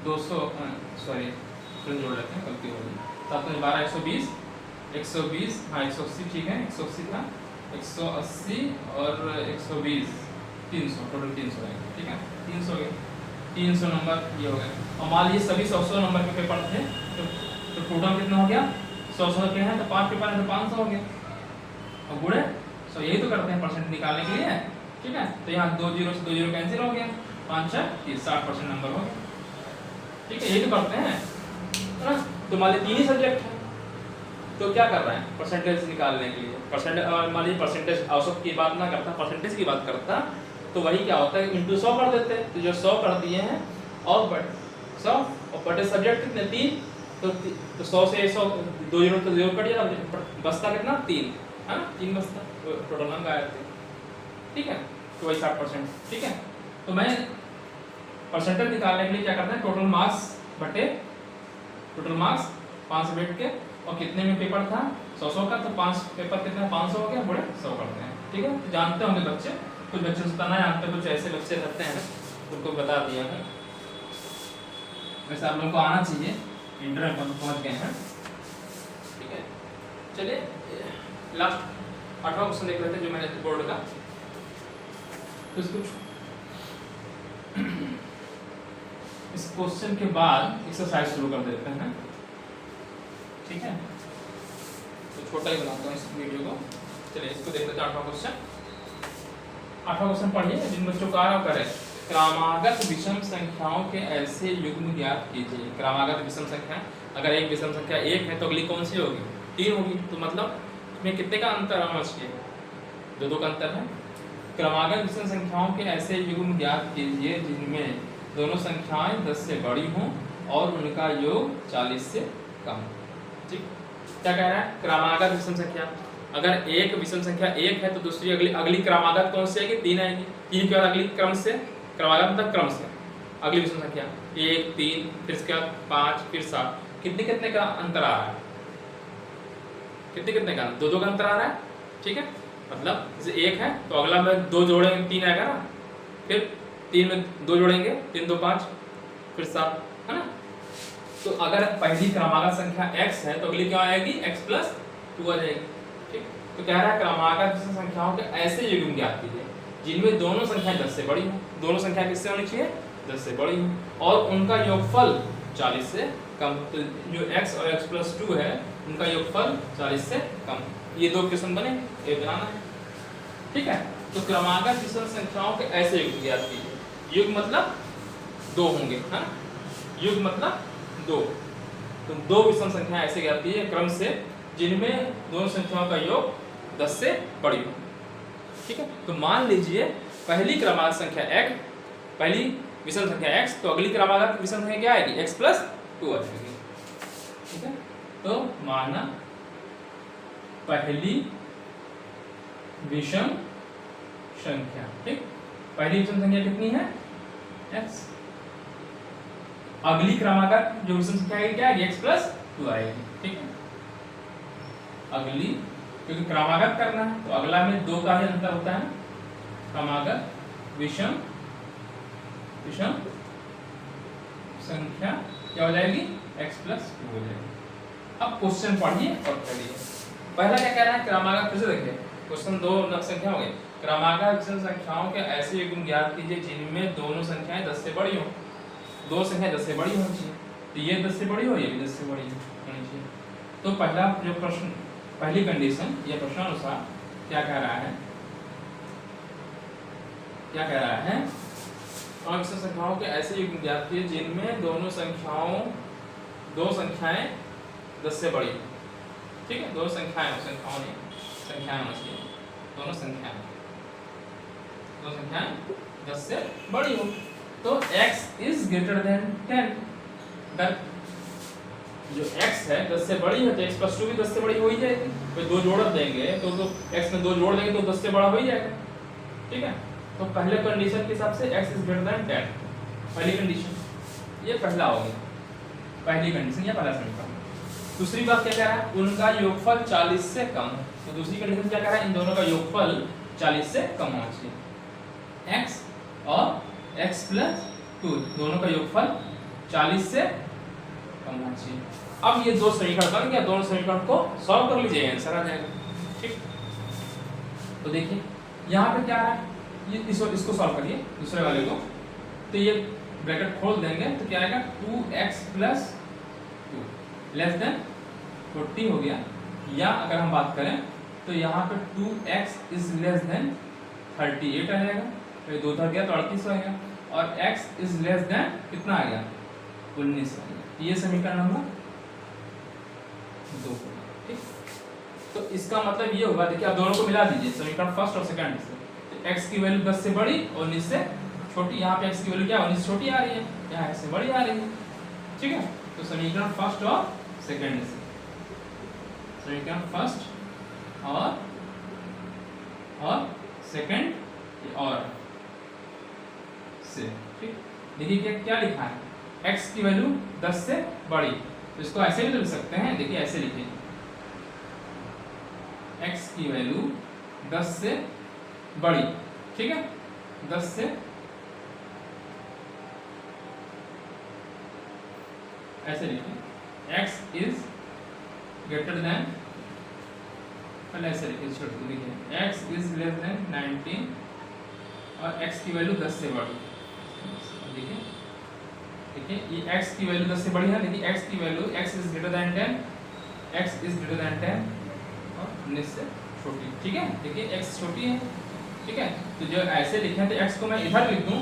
Speaker 1: 200 सॉरी जोड़ लेते हैं, गलती हो गई। 7 12 120, 120 हाँ 180 ठीक है, 180 था, 180 और 120 300, टोटल 300 है ठीक है, 300 गए, 300 नंबर ये हो गए। और मान लीजिए सभी 100 नंबर के पेपर थे तो टोटल कितना हो गया, 100 के हैं तो 5 पेपर है तो 500 हो गया। और गुणे सो यही तो करते हैं परसेंट निकालने के लिए ठीक है। तो यहाँ 2 0 से 2 0 कैंसिल हो गया, 5 6 60% नंबर हो गया ठीक है, यही तो करते हैं है ना। तो मान लीजिए 3 ही सब्जेक्ट है तो क्या कर रहे हैं परसेंटेज निकालने के लिए, परसेंटेज मान लीजिए परसेंटेज औसत की बात ना करता, परसेंटेज की बात करता तो वही क्या होता है इंटू 100 कर देते हैं। तो जो 100 कर दिए हैं और बट 100 और बटे सब्जेक्ट कितने 3 तो 100 से 100 2 0 तो 0 कट जाएगा, बचता कितना 3 है ना, 3 बचता टोटल अंक आए थे ठीक है। तो वही 60% ठीक है। तो मैं परसेंटेज निकालने के लिए क्या करते हैं टोटल मार्क्स बटे टोटल मार्क्स 5 से बैठ के और कितने में पेपर था 100 का, तो 5 पेपर कितना 500 हो गया, बड़े 100 करते हैं ठीक है। तो जानते होंगे बच्चे, कुछ बच्चे से ना जानते, कुछ ऐसे बच्चे रहते हैं उनको बता दिया है। वैसे आप लोगों को आना चाहिए, इंटरनेट पर पहुंच गए हैं ठीक है। चलिए लास्ट 8वां क्वेश्चन देख लेते हैं जो मैंने बोर्ड का, तो इस क्वेश्चन के बाद एक्सरसाइज शुरू कर देते हैं ठीक है। तो छोटा ही बनाता हूँ इस वीडियो को। चलिए इसको देख लेते हैं 8वां क्वेश्चन। 8वां क्वेश्चन पढ़िए, जिन बच्चों का आ करें क्रमागत विषम संख्याओं के ऐसे युग्म ज्ञात कीजिए। क्रमागत विषम संख्या, अगर एक विषम संख्या 1 है तो अगली कौन सी होगी 3 होगी, तो मतलब इसमें कितने का अंतर होना चाहिए 2 का अंतर है। क्रमागत विषम संख्याओं के ऐसे युग्म ज्ञात कीजिए जिनमें दोनों संख्याएं 10 से बड़ी हों और उनका योग 40 से कम। ठीक, क्या कह रहा है क्रमागत विषम संख्या, अगर एक विषम संख्या 1 है तो दूसरी अगली क्रमागत कौन सी आएगी 3 आएगी, 3 के बाद अगली क्रम से क्रमागत मतलब क्रम से अगली विषम संख्या 1 3 फिर इसके बाद 5 फिर 7, कितने का अंतर आ रहा है, कितने का 2 का अंतर आ रहा है ठीक है। मतलब जैसे 1 है तो अगला में 2 जोड़ेंगे 3 आएगा ना, फिर 3 में 2 जोड़ेंगे 3 2 5 फिर 7 है ना। तो अगर पहली क्रमागत संख्या x है तो अगली क्या आएगी x + 2 आ जाएगी ठीक। तो कह रहा है क्रमागत विषम संख्याओं के ऐसे युग्म ज्ञात कीजिए जिनमें दोनों संख्याएं 10 से बड़ी हो, दोनों संख्या किससे होनी चाहिए 10 से बड़ी हो और उनका योगफल 40 से कम। तो जो x और x + 2 है उनका योगफल 40 से कम, ये 2 क्वेश्चन बने, ये बनाना है ठीक है। तो क्रमागत विषम संख्याओं के ऐसे युग्म ज्ञात कीजिए, युग्म मतलब 2 होंगे है ना, युग्म मतलब 2, तो 2 विषम संख्याएं ऐसे ज्ञात कीजिए क्रम से जिनमें दोनों संख्याओं का योग 10 से बड़ी हो ठीक है। तो मान लीजिए पहली क्रमागत संख्या x, पहली विषम संख्या x, तो अगली क्रमागत विषम संख्या क्या आएगी x + 2 आ जाएगी ठीक है। तो माना पहली विषम संख्या ठीक, पहली विषम संख्या कितनी है x, अगली क्रमागत जो विषम संख्या है क्या आएगी x + 2 आएगी ठीक है। अगली क्योंकि क्रमागत करना है तो अगला में 2 का ही अंतर होता है, क्रमागत विषम संख्या क्या हो जाएगी x + 2 हो जाएगी। अब क्वेश्चन पढ़िए और करिए। पहला क्या कह रहा है क्रमागत, फिर से देखिए क्वेश्चन 2 संख्या हो गई, क्रमागत विषम संख्याओं के ऐसे युग्म ज्ञात कीजिए जिनमें दोनों संख्याएं 10 से बड़ी हो, 2 संख्याएं 10 से बड़ी होनी चाहिए, तो ये 10 से बड़ी हो ये भी 10 से बड़ी होनी चाहिए। तो पहला जो प्रश्न, पहली कंडीशन या प्रश्नानुसार क्या कह रहा है, विषम संख्याओं के ऐसे युग्म ज्ञात कीजिए जिनमें दोनों संख्याएं 10 से बड़ी ठीक है। दोनों संख्याएं होनी चाहिए, दोनों संख्याएं 10 से बड़ी हो। तो x is greater than 10, अगर जो x है 10 से बड़ी है तो x + 2 भी 10 से बड़ी हो ही जाएगी, फिर 2 जोड़ देंगे तो x में 2 जोड़ देंगे तो 10 से बड़ा हो ही जाएगा ठीक है। तो पहले कंडीशन के हिसाब से x is greater than 10, पहली कंडीशन ये पहला हो गया, पहली कंडीशन या पहला समीकरण। दूसरी बात क्या कह रहा है उनका योगफल 40 से कम है, तो दूसरी कंडीशन क्या कह रहा है इन दोनों का योगफल 40 से कम होना चाहिए, x और x + 2 दोनों का योगफल 40 से कम होना चाहिए। अब ये दो समीकरण बन गया, दोनों समीकरण को सॉल्व कर लीजिए, आंसर आ जाएगा। ठीक, तो देखिए यहाँ पे क्या है, ये इसको सॉल्व करिए दूसरे वाले को, तो ये ब्रैकेट खोल देंगे तो क्या आएगा 2x + 2 लेस देन 40 हो गया। या अगर हम बात करें तो यहाँ पे 2x इज लेस देन 38 आ जाएगा, तो 2 उधर गया तो 38 आ गया, और x इज लेस देन कितना आ गया 19 आ गया। ये समीकरण नंबर 2। ठीक, तो इसका मतलब ये होगा, देखिए आप दोनों को मिला दीजिए समीकरण फर्स्ट और सेकंड से, तो x की वैल्यू 10 से बड़ी और 19 से छोटी, यहाँ पे x की वैल्यू क्या 19 छोटी आ रही है, यहाँ x से बड़ी आ रही है। ठीक है, तो समीकरण फर्स्ट और सेकंड से, समीकरण फर्स्ट और सेकंड और से। ठीक, देखिए क्या लिखा है, x की वैल्यू 10 से बड़ी, तो इसको ऐसे भी लिख सकते हैं, देखिए ऐसे लिखिए, x की वैल्यू 10 से बड़ी। ठीक है, 10 से ऐसे लिखिए, x इज ग्रेटर देन, पहले ऐसे लिखिए, x इज लेस देन 19 और x की वैल्यू 10 से बड़ी। देखिए ये x की वैल्यू 10 से बड़ी है, देखिए x की value x is greater then 10, x is greater then 10 और 19 से छोटी। ठीक है, देखिए x छोटी है। ठीक है, तो जो ऐसे लिखे तो x को मैं इधर लिख दूं,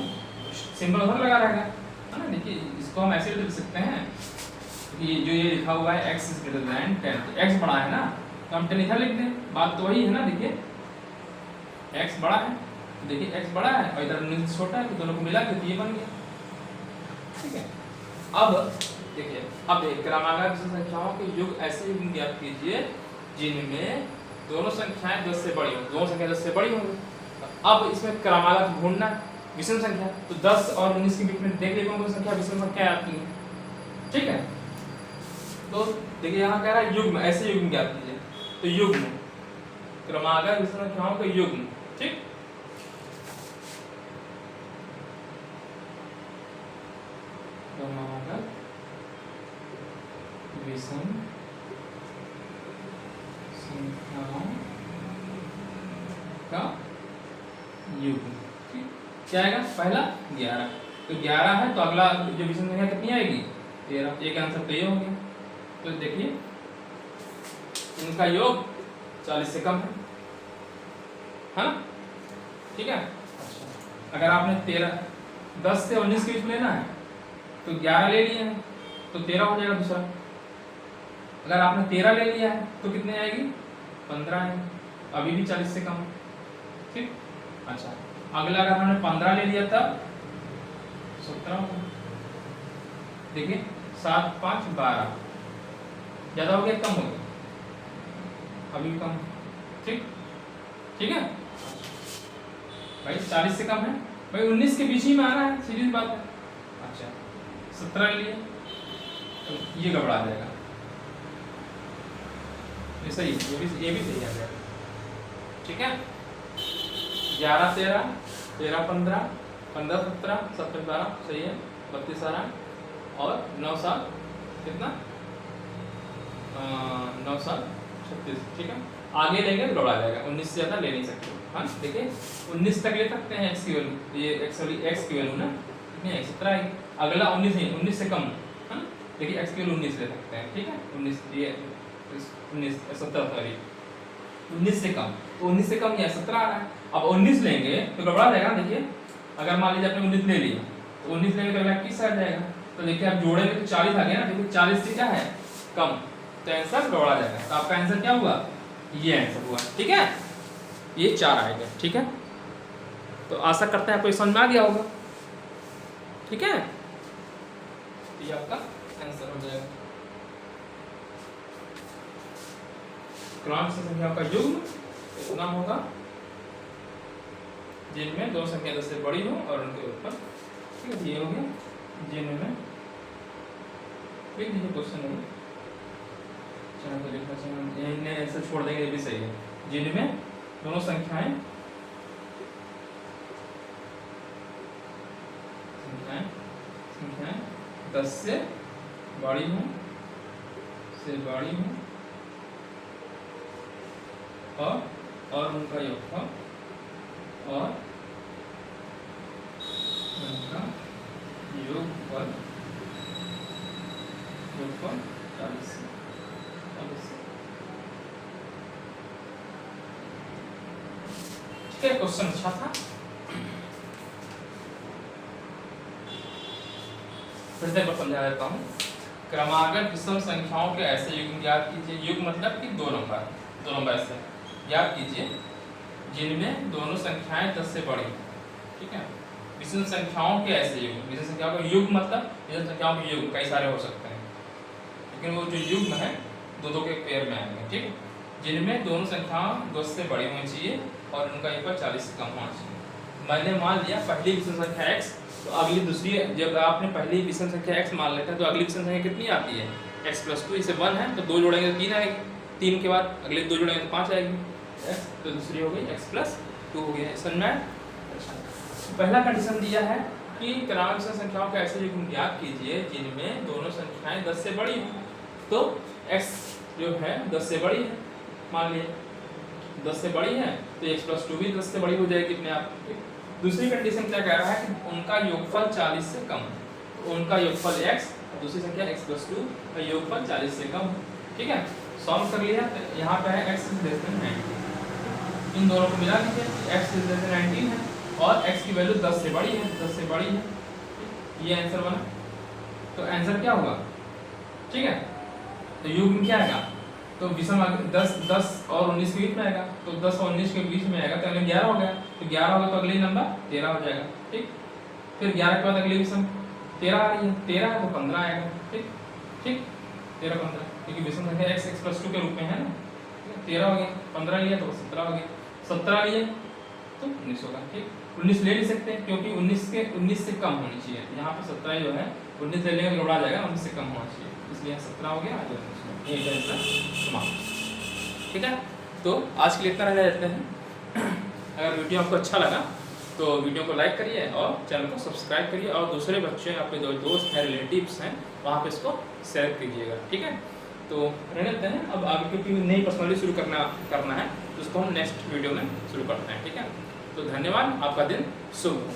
Speaker 1: सिंबल उधर लगा रहेगा, है ना। देखिए इसको हम ऐसे लिख सकते हैं कि जो ये लिखा हुआ है x इज ग्रेटर देन 10, तो x बड़ा है ना, तो हम 10 इधर लिख दें, बात तो वही है ना। देखिए x बड़ा है, तो देखिए x बड़ा है और इधर 19 छोटा है, तो दोनों को मिला के ये बन गया। ठीक है, अब देखिए, अब क्रमागत संख्याओं के योग ऐसे योग ज्ञात कीजिए जिनमें दोनों संख्याएं 10 से बड़ी हो, दोनों संख्या 10 से बड़ी होंगी। अब इसमें क्रमागत ढूंढना विषम संख्या, तो 10 और 19 के बीच में देख लीजिए कौन सी संख्या विषम संख्या आती है। ठीक है, तो देखिए यहाँ कह रहा है युग्म, ऐसे युग्म ज्ञात कीजिए, तो युग्म क्रमागत विषम संख्याओं का युग्म। ठीक, क्रमागत विषम संख्याओं का युग्म। ठीक, क्या आएगा, पहला 11, तो 11 है तो अगला जो विषम संख्या कितनी आएगी 13। एक आंसर तो ये हो गया। तो देखिए इनका योग 40 से कम है ना। ठीक है, अच्छा अगर आपने 10 से 19 के बीच में लेना है तो 11 ले लिए हैं तो 13 हो जाएगा दूसरा। अगर आपने 13 ले लिया है तो कितने आएगी 15 है, अभी भी 40 से कम। ठीक, अच्छा अगला अगर हमने 15 ले लिया तब 17 होगा। देखिए 7 5 12, ज्यादा हो गया कम हो गया, अभी भी कम। ठीक, ठीक है भाई, 40 से कम है भाई, 19 के बीच ही में आना है, सीधी बात है। अच्छा 17 लिए तो ये गड़बड़ा जाएगा, ये सही, ये भी सही आ जाएगा। ठीक है, 11 13 13 15 15 17 17 12 सही है, 32 आ रहा है, और 9 7 कितना 9 7 36। ठीक है, आगे लेंगे तो गड़बड़ा जाएगा, 19 से ज़्यादा ले नहीं सकते। हाँ देखिए 19 तक ले सकते हैं x की वैल्यू, ये x की वैल्यू ना कितनी है 17 आएगी। अगला 19 नहीं, 19 से कम है, देखिए x की वैल्यू 19 ले सकते हैं। ठीक है, 19 ये 19 17 सॉरी 19 से कम, तो 19 से कम या 17 आ रहा है। अब 19 लेंगे तो गड़बड़ा जाएगा। देखिए अगर मान लीजिए आपने 19 ले लिया तो 19 लेंगे तो अगला 21 आ जाएगा, तो देखिए आप जोड़ेंगे तो 40 आ गया ना। देखिए 40 से क्या है कम, तो आंसर गड़बड़ा जाएगा। तो आपका आंसर क्या हुआ, ये आंसर हुआ। ठीक है, ये 4 आएगा। ठीक है, तो आशा करते हैं आपको समझ में आ गया होगा। ठीक है, तो ये आपका आंसर हो जाएगा। क्रमांक संख्याओं का युग्म इतना होगा जिनमें दो संख्या 10 से बड़ी हो और उनके ऊपर। ठीक है, ये हो गया जिनमें क्वेश्चन हो, चलो लिखना ऐसे छोड़ देंगे, ये भी सही है। जिनमें दोनों संख्याएं 10 से बड़ी हो और उनका योगफल और उनका योगफल 40 से। ठीक है, क्वेश्चन अच्छा था। फिर से समझा देता हूँ। क्रमागत विषम संख्याओं के ऐसे युग्म याद कीजिए। युग्म मतलब कि दो नंबर ऐसे याद कीजिए जिनमें दोनों संख्याएं 10 से बड़ी हैं। ठीक है, विषम संख्याओं के ऐसे युग्म, विषम संख्याओं का युग्म मतलब विषम संख्याओं के युग्म कई सारे हो सकते हैं, लेकिन वो जो युग्म है दो के पेयर में आएंगे। ठीक, जिनमें दोनों संख्याएं 10 से बड़ी होनी चाहिए और उनका योगफल 40 से कम होना चाहिए। मैंने मान लिया पहली विषम संख्या x, तो अगली दूसरी, जब आपने पहली विषम संख्या x मान लेते हैं तो अगली विषम संख्या कितनी आती है? x + 2, इसे 1 है तो 2 जोड़ेंगे तो 3 आएगी, 3 के बाद अगले 2 जोड़ेंगे तो 5 आएगी, तो दूसरी हो गई x + 2 हो गया। समझ में? पहला कंडीशन दिया है कि क्रमागत विषम संख्याओं के ऐसे युग्म ज्ञात कीजिए जिनमें दोनों संख्याएं 10 से बड़ी हों। तो x जो है 10 से बड़ी है, मान लिए 10 से बड़ी है तो x + 2 भी 10 से बड़ी हो जाएगी अपने आप। दूसरी कंडीशन क्या कह रहा है कि उनका योगफल 40 से कम है, तो उनका योगफल x, दूसरी संख्या x + 2 का योगफल 40 से कम है। ठीक है, सॉल्व कर लिया। तो यहाँ पे है x > 19, इन दोनों को मिला लीजिए, x > 19 है और x की वैल्यू 10 से बड़ी है, ये आंसर बना। तो आंसर क्या होगा? ठीक है, तो युग्म क्या आएगा? तो विषम 10 और 19 के बीच में आएगा, तो 10 और 19 के बीच में आएगा तो अगले 11 हो गया, तो 11 होगा तो अगले नंबर 13 हो जाएगा। ठीक, फिर 11 के बाद अगली विषम 13 आ रही है, 13 है तो 15 आएगा। ठीक, 13 15, क्योंकि विषम संख्या x + 2 के रूप में है ना। 13 हो गया, 15 लिया तो 17 हो गया, 17 लिए तो 19 होगा। ठीक, 19 ले नहीं सकते क्योंकि 19 से कम होनी चाहिए, यहाँ पे 17 जो है 19 ले लेंगे जोड़ा जाएगा, 19 से कम होना चाहिए, इसलिए 17 हो गया। ठीक है, तो आज के लिए इतना रह जाते हैं। अगर वीडियो आपको अच्छा लगा तो वीडियो को लाइक करिए और चैनल को सब्सक्राइब करिए और दूसरे बच्चे, आपके जो दोस्त हैं, रिलेटिव्स हैं, वहाँ पे इसको शेयर कीजिएगा। ठीक है, तो रहने देते हैं। अब आगे क्योंकि नई पर्सनली शुरू करना है तो उसको हम नेक्स्ट वीडियो में शुरू करते हैं। ठीक है, तो धन्यवाद, आपका दिन शुभ हो।